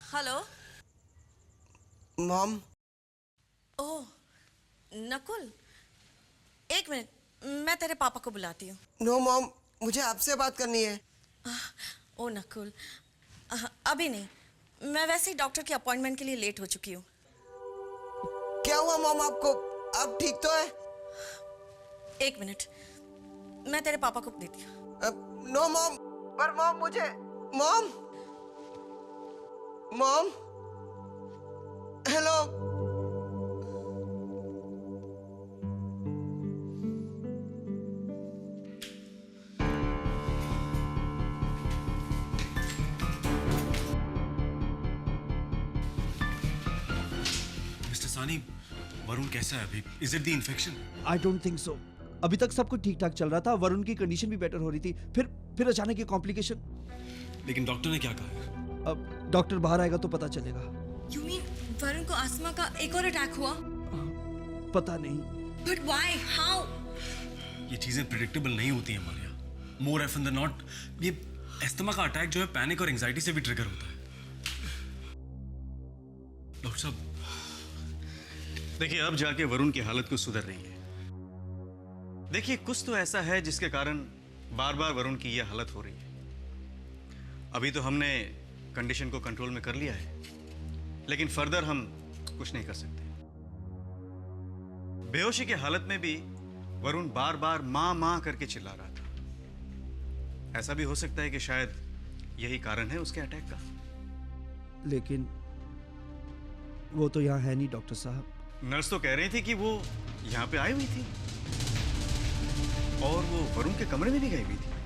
Hello. Mom. ओह नकुल, एक minute, मैं तेरे पापा को बुलाती हूँ। नो मॉम, मुझे आपसे बात करनी है। ओह नकुल, अभी नहीं, मैं वैसे ही डॉक्टर की अपॉइंटमेंट के लिए लेट हो चुकी हूँ। क्या हुआ मॉम आपको? आप ठीक तो है? एक मिनट, मैं तेरे पापा को देती हूँ। नो मॉम, पर मॉम मुझे, मॉम, मॉम, हेलो। मिस्टर सानी, वरुण कैसा है अभी? Is it the infection? I don't think सो। अभी तक सब कुछ ठीक ठाक चल रहा था, वरुण की कंडीशन भी बेटर हो रही थी, फिर अचानक ये कॉम्प्लिकेशन। लेकिन डॉक्टर ने क्या कहा है? अब डॉक्टर बाहर आएगा तो पता चलेगा। You mean वरुण को अस्थमा का एक और अटैक हुआ? पता नहीं। But why? How? ये चीजें प्रिडिक्टेबल नहीं होती हैं Maria. More often than not ये अस्थमा का अटैक जो है पैनिक और एंजाइटी से भी ट्रिगर होता है। डॉक्टर साहब, देखिए अब जाके वरुण की हालत कुछ सुधर रही है। देखिए कुछ तो ऐसा है जिसके कारण बार बार वरुण की यह हालत हो रही है। अभी तो हमने कंडीशन को कंट्रोल में कर लिया है, लेकिन फर्दर हम कुछ नहीं कर सकते। बेहोशी की हालत में भी वरुण बार बार मां मां करके चिल्ला रहा था। ऐसा भी हो सकता है कि शायद यही कारण है उसके अटैक का। लेकिन वो तो यहाँ है नहीं डॉक्टर साहब। नर्स तो कह रही थी कि वो यहाँ पे आई हुई थी और वो वरुण के कमरे में भी गई हुई थी।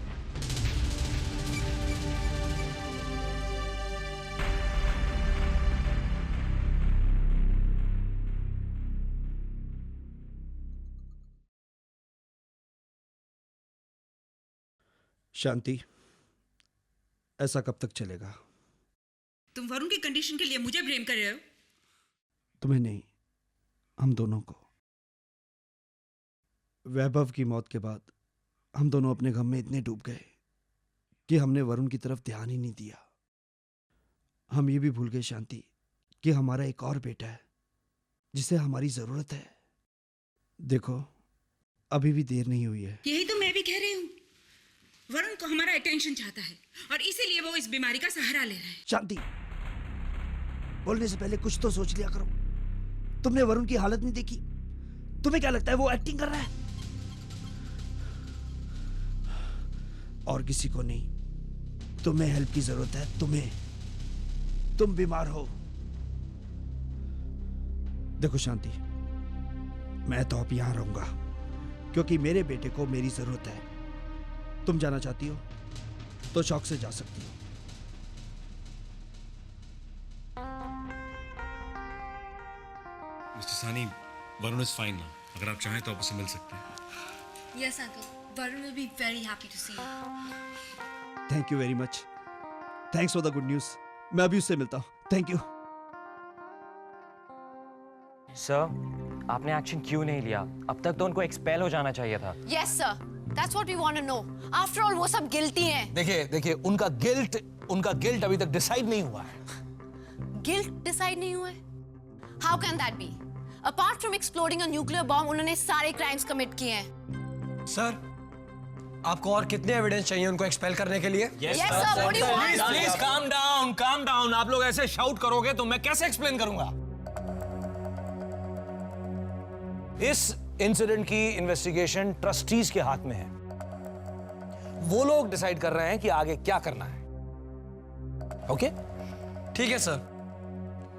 शांति, ऐसा कब तक चलेगा? तुम वरुण की कंडीशन के लिए मुझे ब्लेम कर रहे हो? तुम्हें नहीं, हम दोनों को। वैभव की मौत के बाद हम दोनों अपने गम में इतने डूब गए कि हमने वरुण की तरफ ध्यान ही नहीं दिया। हम ये भी भूल गए शांति कि हमारा एक और बेटा है जिसे हमारी जरूरत है। देखो, अभी भी देर नहीं हुई है। यही तो मैं भी कह रही हूँ। वरुण को हमारा अटेंशन चाहता है और इसीलिए वो इस बीमारी का सहारा ले रहा है। शांति, बोलने से पहले कुछ तो सोच लिया करो। तुमने वरुण की हालत नहीं देखी? तुम्हें क्या लगता है वो एक्टिंग कर रहा है? और किसी को नहीं, तुम्हें हेल्प की जरूरत है। तुम बीमार हो। देखो शांति, मैं तो अब यहां रहूंगा क्योंकि मेरे बेटे को मेरी जरूरत है। तुम जाना चाहती हो तो शौक से जा सकती हो। मिस्टर सानी, वरुण इज फाइन ना। अगर आप चाहें तो आप उससे मिल सकते हैं। Yes uncle, Varun will be very happy to see you. Thank you very much. Thanks for the good news. मैं अभी उससे मिलता हूँ। Thank you. सर, आपने एक्शन क्यों नहीं लिया? अब तक तो उनको एक्सपेल हो जाना चाहिए था। Yes sir, that's what we want to know. After all, वो सब गिल्टी हैं। देखिए उनका गिल्ट अभी तक डिसाइड नहीं हुआ है। गिल्ट डिसाइड नहीं हुआ है? How can that be? Apart from exploding a nuclear bomb, उन्होंने सारे क्राइम्स कमिट किए हैं। सर, आपको और कितने एविडेंस चाहिए उनको एक्सपेल करने के लिए? Yes sir, what do you want? Please calm down. आप लोग ऐसे शाउट करोगे तो मैं कैसे एक्सप्लेन करूंगा? इस इंसिडेंट की इन्वेस्टिगेशन ट्रस्टीज के हाथ में है। वो लोग डिसाइड कर रहे हैं कि आगे क्या करना है। ओके? ठीक है सर,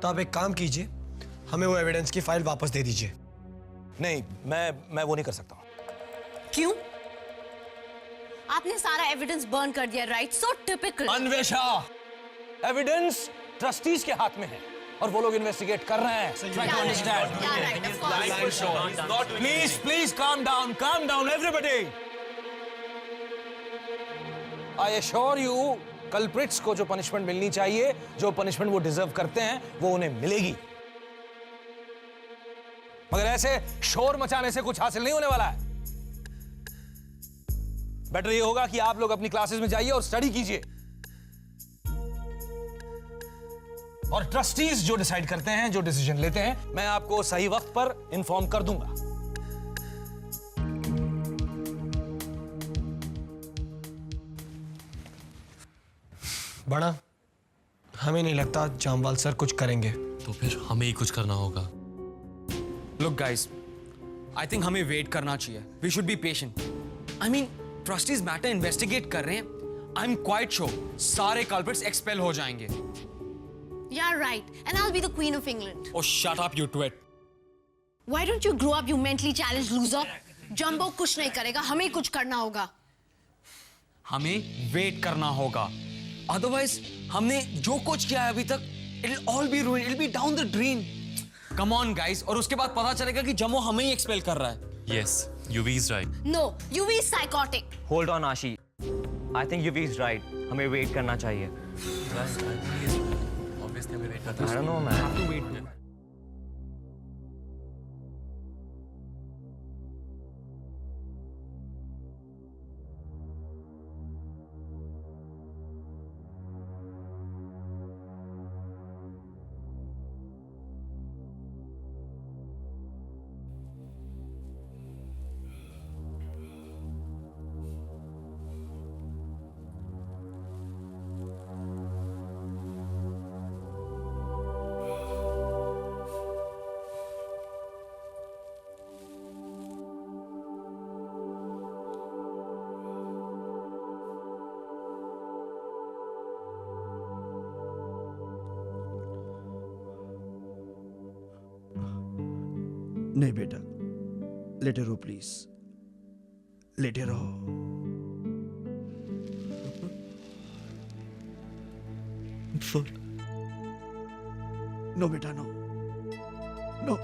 तो आप एक काम कीजिए, हमें वो एविडेंस की फाइल वापस दे दीजिए। नहीं, मैं वो नहीं कर सकता हूं। क्यों? आपने सारा एविडेंस बर्न कर दिया, राइट? सो टिपिकल। अन्वेषा, एविडेंस ट्रस्टीज के हाथ में है और वो लोग इन्वेस्टिगेट कर रहे हैं। Try to understand. Please calm down everybody. I assure you culprits को जो पनिशमेंट मिलनी चाहिए, जो पनिशमेंट वो डिजर्व करते हैं, वो उन्हें मिलेगी। मगर ऐसे शोर मचाने से कुछ हासिल नहीं होने वाला है। बेटर ये होगा कि आप लोग अपनी क्लासेस में जाइए और स्टडी कीजिए, और ट्रस्टीज जो डिसाइड करते हैं, जो डिसीजन लेते हैं, मैं आपको सही वक्त पर इंफॉर्म कर दूंगा। बड़ा, हमें नहीं लगता जामवाल सर कुछ करेंगे। तो फिर हमें ही कुछ करना होगा। लुक गाइस, आई थिंक हमें वेट करना चाहिए। We should be patient. I mean trustees matter investigate कर रहे हैं। आई एम क्वाइट श्योर सारे कल्प्रिट्स एक्सपेल हो जाएंगे। Yeah, right. And I'll be the Queen of England. Oh, shut up, you twit. Why don't you grow up, you mentally challenged loser? Jumbo कुछ नहीं करेगा, हमें कुछ करना होगा। हमें वेट करना होगा। Otherwise, हमने जो कुछ किया है अभी तक, it'll all be ruined. It'll be down the drain. Come on, guys. और उसके बाद पता चलेगा कि जम्बो हमें ही एक्सपेल कर रहा है। Yes, UV is right. No, UV is psychotic. Hold on Aashi, I think UV is right, हमें वेट करना चाहिए। Obviously हमें wait I don't know, man. Have to wait, man. नहीं बेटा, लेटे रहो प्लीज, लेटे रहो। नो बेटा, no no,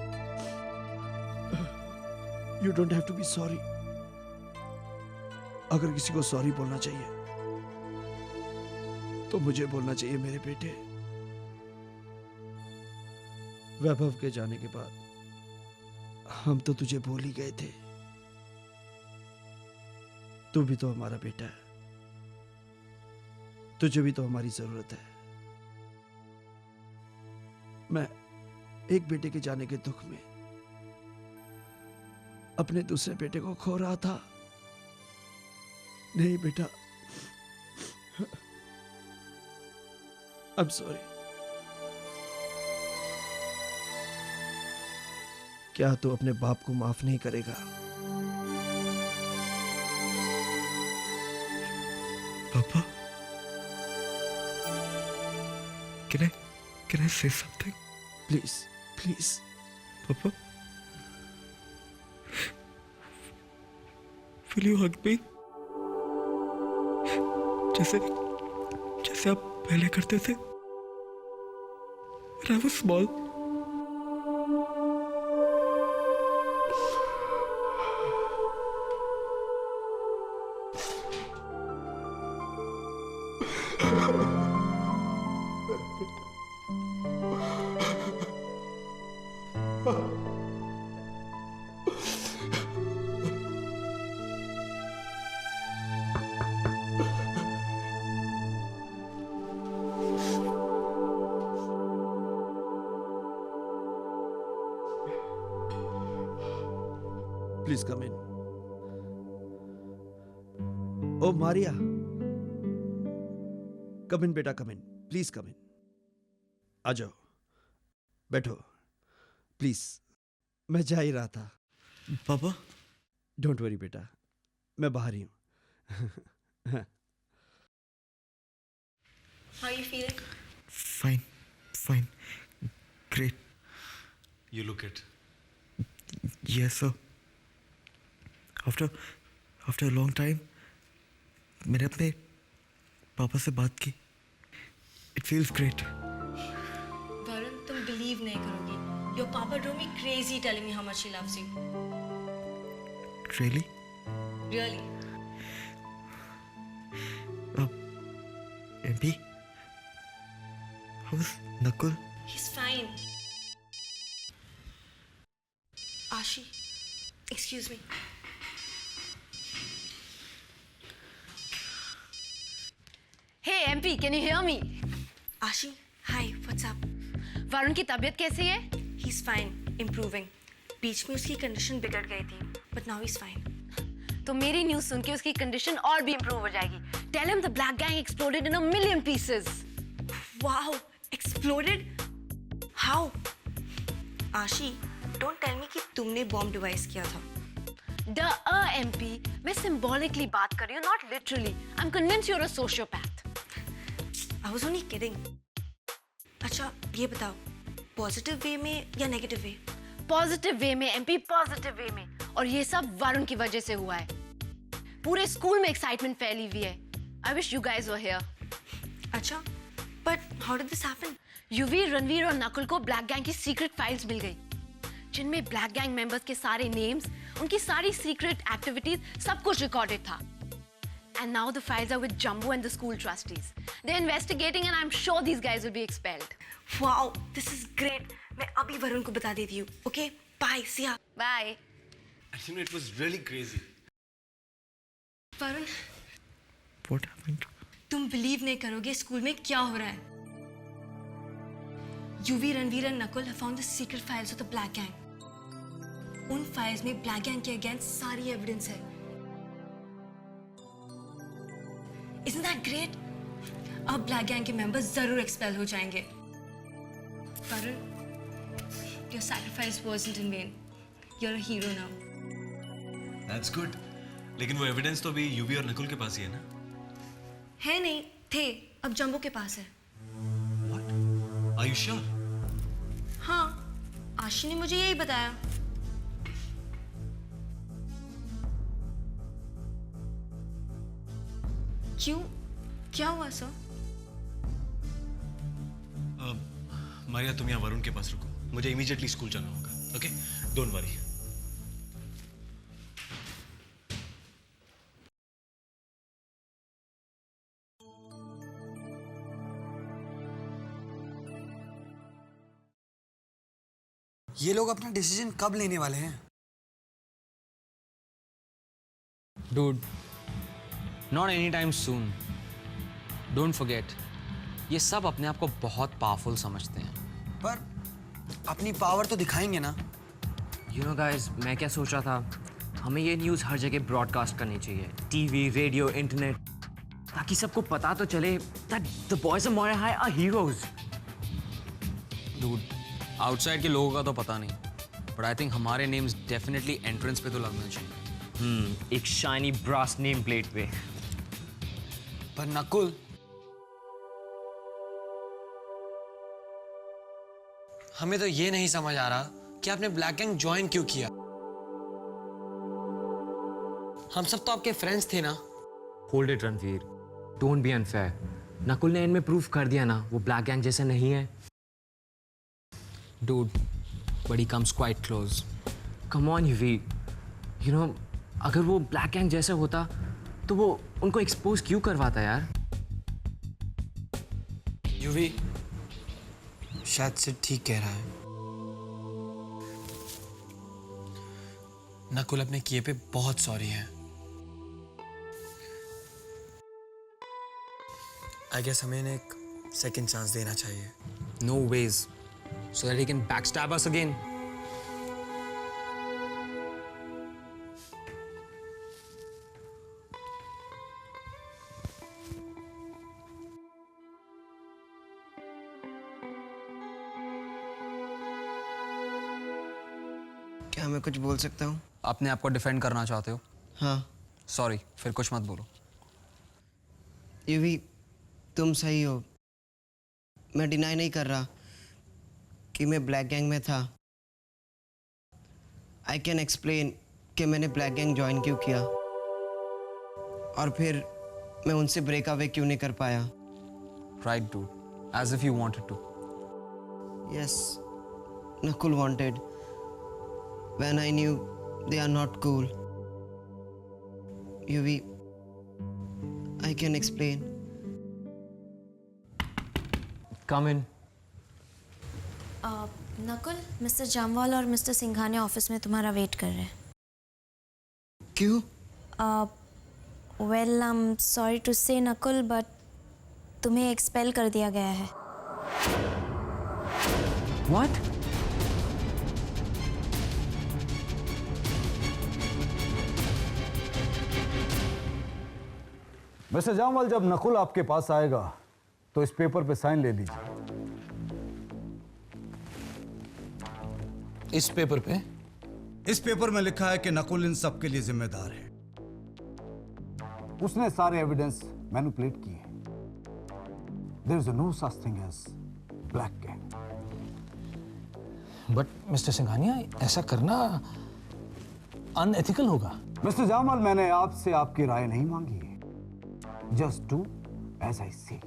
you don't have to be sorry. अगर किसी को सॉरी बोलना चाहिए तो मुझे बोलना चाहिए मेरे बेटे। वैभव के जाने के बाद हम तो तुझे भूल ही गए थे। तू भी तो हमारा बेटा है, तुझे भी तो हमारी जरूरत है। मैं एक बेटे के जाने के दुख में अपने दूसरे बेटे को खो रहा था। नहीं बेटा, आई एम सॉरी। क्या तू अपने बाप को माफ नहीं करेगा? पापा, can I say something? Please please. पापा, will you hug me? जैसे आप पहले करते थे when I was small. Please come in. Oh, Maria. Come in, बेटा, come in. Please come in. आ जाओ, बैठो, प्लीज। मैं जा ही रहा था। पापा, डोंट वरी बेटा, मैं बाहर ही हूं। How are you feeling? Fine. Great. You look it. Yes, sir. After a long time, मैंने अपने पापा से बात की। It feels great. वरुण, तुम बिलीव नहीं करोगी। Your papa drove me crazy telling me how much he loves you. Really? Really? अब MP? How's Nakul? He's fine. Ashi, excuse me. Hey MP, can you hear me? Ashi, hi, what's up? Varun की तबीयत कैसी है? He's fine, improving. बीच में उसकी condition बिगड़ गई थी, but now he's fine. तो मेरी न्यूज़ सुन के उसकी कंडीशन और भी इंप्रूव हो जाएगी. Tell him the black gang exploded in a million pieces. Wow, exploded? How? Ashi, don't tell me कि तुमने बॉम्ब डिवाइस किया था. MP, मैं symbolically बात कर रही हूँ, not literally. I'm convinced you're a sociopath. I was only kidding. अच्छा, ये बताओ, पॉजिटिव वे में या नेगेटिव वे? पॉजिटिव वे में MP, पॉजिटिव वे में. और ये सब वरुण की वजह से हुआ है. पूरे स्कूल में एक्साइटमेंट फैली हुई है. I wish you guys were here. अच्छा, but how did this happen? युवी, रणवीर और नकुल को ब्लैक गैंग की सीक्रेट फाइल्स मिल गई, जिनमें ब्लैक गैंग मेंबर्स के सारे नेम्स, उनकी सारी सीक्रेट एक्टिविटीज, सब कुछ रिकॉर्डेड था. And now the files are with Jumbo and the school trustees. They're investigating and I'm sure these guys will be expelled. Wow, this is great. मैं अभी वरुण को बता देती हूँ. Okay, bye, see ya. Bye. You know, it was really crazy. Varun, What happened? तुम believe नहीं करोगे school में क्या हो रहा है. युवी, रणवीर और Nakul have found the secret files of the Black Gang. उन फाइल्स में ब्लैक गैंग के अगेंस्ट सारी एविडेंस है. Isn't that great? अब ब्लैक गैंग के मेंबर्स जरूर एक्सपेल हो जाएंगे. Varun, your sacrifice wasn't in vain. You're a hero now. That's good. लेकिन वो एविडेंस तो अभी यूवी और नकुल के पास ही है ना? है नहीं, थे, अब जंबो के पास है. What? Are you sure? हाँ, आशी ने मुझे यही बताया. क्यों? क्या हुआ सर? मारिया, तुम यहाँ वरुण के पास रुको. मुझे इमीडिएटली स्कूल जाना होगा. ओके? Don't worry. ये लोग अपना डिसीजन कब लेने वाले हैं? Dude, not anytime soon. Don't forget, ये सब अपने आप को बहुत पावरफुल समझते हैं. पर अपनी पावर तो दिखाएंगे ना. You know guys, मैं क्या सोच रहा था, हमें ये न्यूज़ हर जगह ब्रॉडकास्ट करनी चाहिए. टीवी, रेडियो, इंटरनेट, ताकि सबको पता तो चले that the boys of Moira High are heroes. Dude, outside के लोगों का तो पता नहीं, बट आई थिंक हमारे नेम्स डेफिनेटली एंट्रेंस पे तो लगने चाहिए. एक शाइनी ब्रास नेम प्लेट पे. पर नकुल, हमें तो ये नहीं समझ आ रहा कि आपने ब्लैक गैंग ज्वाइन क्यों किया. हम सब तो आपके फ्रेंड्स थे ना. Hold it Ranveer, don't be unfair. Nakul ने इनमें प्रूफ कर दिया ना, वो ब्लैक गैंग जैसा नहीं है. Dude, but he comes quite close. Come on UV, you know, अगर वो ब्लैक गैंग जैसा होता तो वो उनको एक्सपोज क्यों करवाता यार. युवी शायद से ठीक कह रहा है. नकुल अपने किए पे बहुत सॉरी है. आई गेस हमें इन्हें एक सेकंड चांस देना चाहिए. No ways. So that he can backstab us again. क्या मैं कुछ बोल सकता हूँ? अपने आप को डिफेंड करना चाहते हो? हाँ. सॉरी, फिर कुछ मत बोलो. युवी, तुम सही हो. मैं डिनाई नहीं कर रहा कि मैं ब्लैक गैंग में था. आई कैन एक्सप्लेन कि मैंने ब्लैक गैंग ज्वाइन क्यों किया और फिर मैं उनसे ब्रेक अवे क्यों नहीं कर पाया. Right, dude. As if you wanted to. Yes, Nakul wanted. When I knew they are not cool. Yuvi, I can explain. Come in. Nakul, mister Jamwal और मिस्टर सिंघानिया ऑफिस में तुम्हारा वेट कर रहे हैं। क्यों? Well, I am sorry to say Nakul, but तुम्हें expel कर दिया गया है। What? मिस्टर जामवाल, जब नकुल आपके पास आएगा तो इस पेपर पे साइन ले लीजिए। इस पेपर पे? इस पेपर में लिखा है कि नकुल इन सब के लिए जिम्मेदार है। उसने सारे एविडेंस मैनिपुलेट किए हैं। There is no such thing as black gang. But mister Singhania, ऐसा करना अनएथिकल होगा। मिस्टर जामवाल, मैंने आपसे आपकी राय नहीं मांगी है। जस्ट डू एज आई से।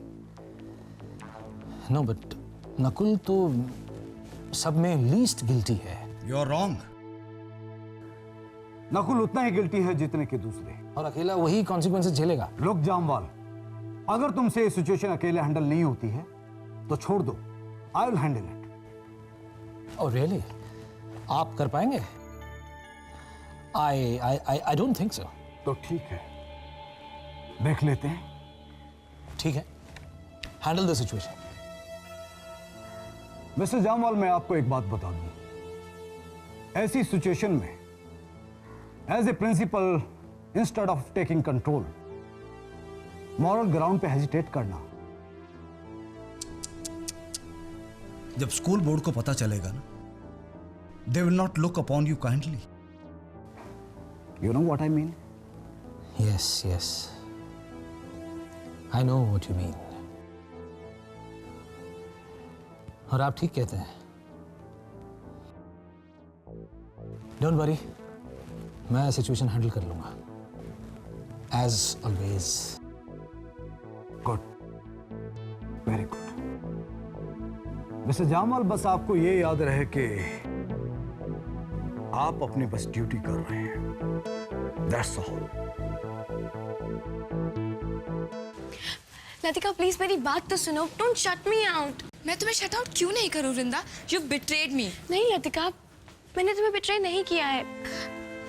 नो, बट नकुल तो सब में लीस्ट गिल्टी है। You are wrong. नकुल उतना ही गिल्टी है जितने के दूसरे, और अकेला वही कॉन्सिक्वेंसेस झेलेगा। लोग जामवाल, अगर तुमसे ये सिचुएशन अकेले हैंडल नहीं होती है तो छोड़ दो। I will handle it. Oh really? आप कर पाएंगे? I don't think so. तो ठीक है, देख लेते हैं। ठीक है, handle the situation. Mister Jamwal, मैं आपको एक बात बता दूं। ऐसी सिचुएशन में as a principal, instead of taking control, moral ground पे हेजिटेट करना। जब स्कूल बोर्ड को पता चलेगा ना, they will not look upon you kindly. You know what I mean? Yes yes, I know what you mean. और आप ठीक कहते हैं। डोंट वरी, मैं सिचुएशन हैंडल कर लूंगा as always. Good, very good. Mister Jamwal, बस आपको ये याद रहे कि आप अपनी बस ड्यूटी कर रहे हैं। That's all. लतिका, प्लीज मेरी बात तो सुनो। Don't shut me out. मैं तुम्हें शट आउट क्यों नहीं करूं वृंदा? You betrayed me. नहीं लतिका, मैंने तुम्हें बिट्रे नहीं किया है।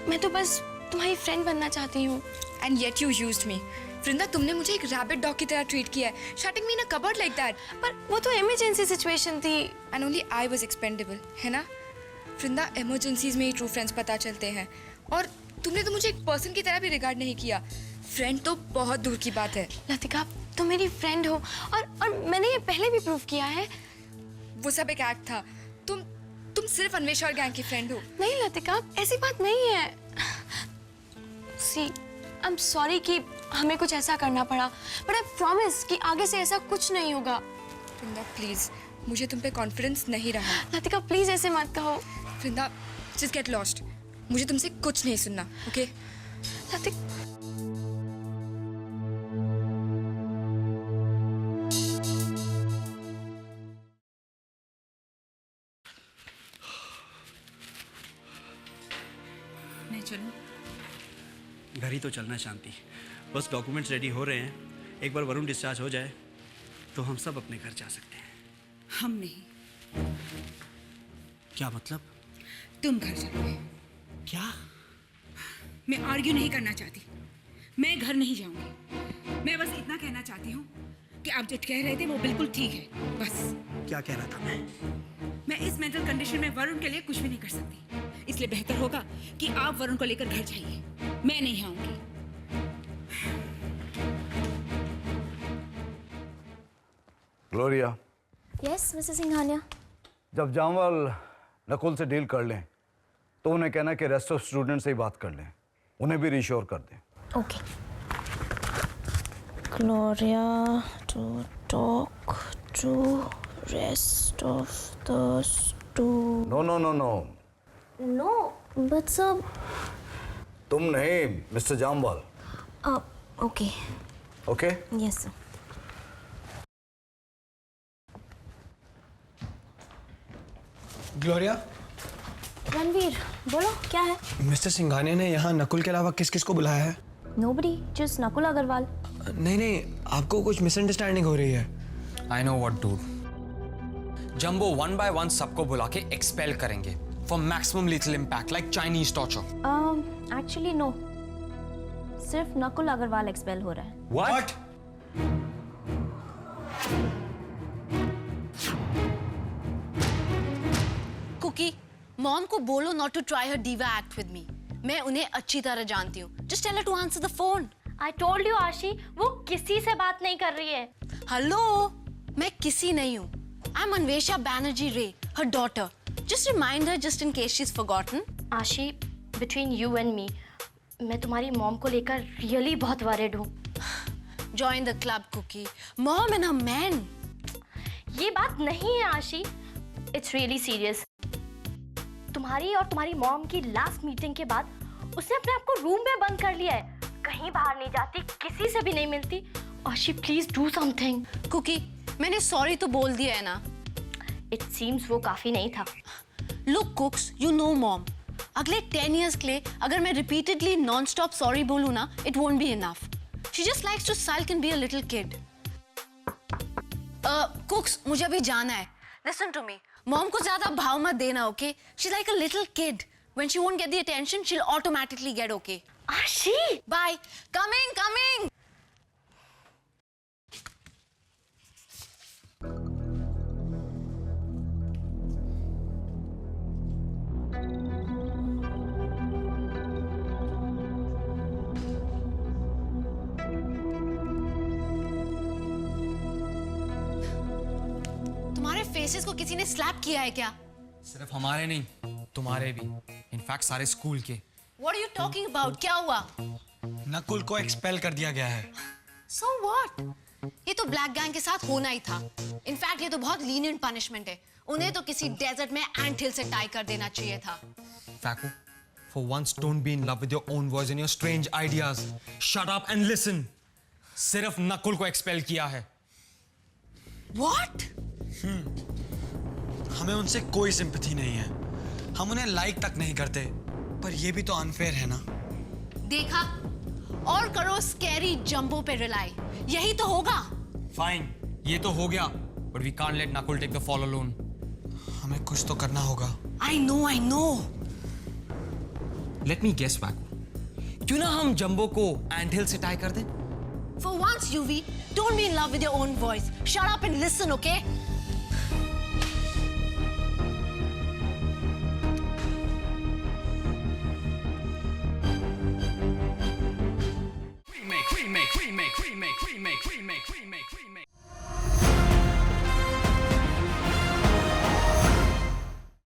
मैं तो बस तुम्हारी फ्रेंड बनना चाहती हूँ। एंड येट यू यूज्ड मी। वृंदा, तुमने मुझे एक रैबिट डॉग की तरह ट्रीट किया है, shutting me in a cupboard like that. पर वो तो इमरजेंसी सिचुएशन थी। And only I was expendable, है ना? वृंदा, इमरजेंसीज में ही ट्रू फ्रेंड्स पता चलते हैं। और तुमने तो मुझे एक पर्सन की तरह भी रिगार्ड नहीं किया। फ्रेंड तो बहुत दूर की बात है। लतिका, तुम मेरी फ्रेंड हो और मैंने ये पहले भी प्रूव किया है। वो सब एक एक्ट था। तुम सिर्फ अन्वेषा और गैंग की फ्रेंड हो। नहीं लतिका, ऐसी बात नहीं है। सी, आई एम सॉरी कि हमें कुछ ऐसा करना पड़ा, बट आई प्रॉमिस कि आगे से ऐसा कुछ नहीं होगा। वृंदा प्लीज, मुझे तुम पे कॉन्फिडेंस नहीं रहा। लतिका प्लीज ऐसे मत कहो। वृंदा, जस्ट गेट लॉस्ट। मुझे तुमसे कुछ नहीं सुनना, ओके? लतिका, मैं चलूं? घर ही तो चलना शांति। बस डॉक्यूमेंट्स रेडी हो रहे हैं। एक बार वरुण डिस्चार्ज हो जाए तो हम सब अपने घर जा सकते हैं। हम नहीं। क्या मतलब? तुम घर जाओगे। क्या? मैं आर्ग्यू नहीं करना चाहती। मैं घर नहीं जाऊंगी। मैं बस इतना कहना चाहती हूँ कि आप जो कह रहे थे वो बिल्कुल ठीक है। बस। क्या कह रहा था मैं इस मेंटल कंडीशन में वरुण के लिए कुछ भी नहीं कर सकती। इसलिए बेहतर होगा कि आप वरुण को लेकर घर जाइए। मैं नहीं आऊंगी। ग्लोरिया। Yes mister Singhania. जब जामवाल नकुल से डील कर लें तो उन्हें कहना कि रेस्ट ऑफ स्टूडेंट से ही बात कर लें, उन्हें भी रिश्योर कर दें। Okay. Gloria to talk to rest of the students. No no no no no, but sir. तुम नहीं, mister Jamwal. Okay. Okay? Yes sir. Gloria. Ranveer, बोलो क्या है? मिस्टर सिंघानिया ने यहाँ नकुल के अलावा किस किस को बुलाया है? Nobody, just Nakul Agarwal. नहीं नहीं, आपको कुछ मिसअंडरस्टैंडिंग हो रही है। I know what dude. Jumbo 1 by 1 सबको बुला के एक्सपेल करेंगे for maximum little impact like Chinese torture. Actually no, सिर्फ नकुल अग्रवाल एक्सपेल हो रहा है। व्हाट? कुकी, मॉम को बोलो not to try her diva act with me. मैं उन्हें अच्छी तरह जानती हूँ। Just tell her to answer the phone. I told you Ashi, वो किसी से बात नहीं कर रही है। हेलो, मैं किसी नहीं हूँ। I am Anvesha Banerjee Ray, her daughter. Just remind her just in case she is forgotten. Aashi, between you and me, मैं तुम्हारी मॉम को लेकर रियली बहुत वरिड हूँ। Join the club Cookie. Mom and a man. ये बात नहीं है आशी, इट्स रियली सीरियस। तुम्हारी और तुम्हारी मॉम की लास्ट मीटिंग के बाद उसने अपने आप को रूम में बंद कर लिया है। कहीं बाहर नहीं जाती, किसी से भी नहीं मिलती। आशी प्लीज डू समथिंग। कुकी, मैंने सॉरी तो बोल दिया है ना। इट सीम्स वो काफी नहीं था। लुक कुक्स, यू नो मॉम, अगले 10 years के लिए अगर मैं रिपीटेडली नॉन स्टॉप सॉरी बोलूँ ना, it won't be enough. She just likes to sulk and be a little kid. Cooks, मुझे अभी जाना है। लिसन टू मी, मॉम को ज्यादा भाव मत देना, okay? She like a little kid. When she won't get the attention, she'll automatically get okay. Ashi! Bye. Coming, coming! तुम्हारे फेसेस को किसी ने स्लैप किया है क्या? सिर्फ हमारे नहीं, तुम्हारे भी। इनफैक्ट सारे स्कूल के। What are you talking about? क्या हुआ? नकुल को एक्सपेल कर दिया गया है। So what? ये तो ब्लैक गैंग के साथ होना ही था। इनफैक्ट ये तो बहुत लीनियंट पनिशमेंट है। उन्हें तो किसी डेजर्ट में एंट हिल से टाई कर देना चाहिए था। Faku, for once don't be in love with your own voice and your strange ideas. Shut up and listen. सिर्फ नकुल को एक्सपेल किया है। What? हमें उनसे कोई सिंपैथी नहीं है। हम उन्हें लाइक तक नहीं करते, पर ये भी तो अनफेयर है ना। देखा? और करो स्कैरी जंबो पे रिलाई। यही तो होगा। Fine, ये तो हो गया, but we can't let Nakul take the fall alone. हमें कुछ तो करना होगा। I know. Let me guess, Faku. क्यों ना हम जंबो को एंट हिल से टाई कर दें? For once, UV, don't be in love with your own voice. Shut up and listen, okay? remake.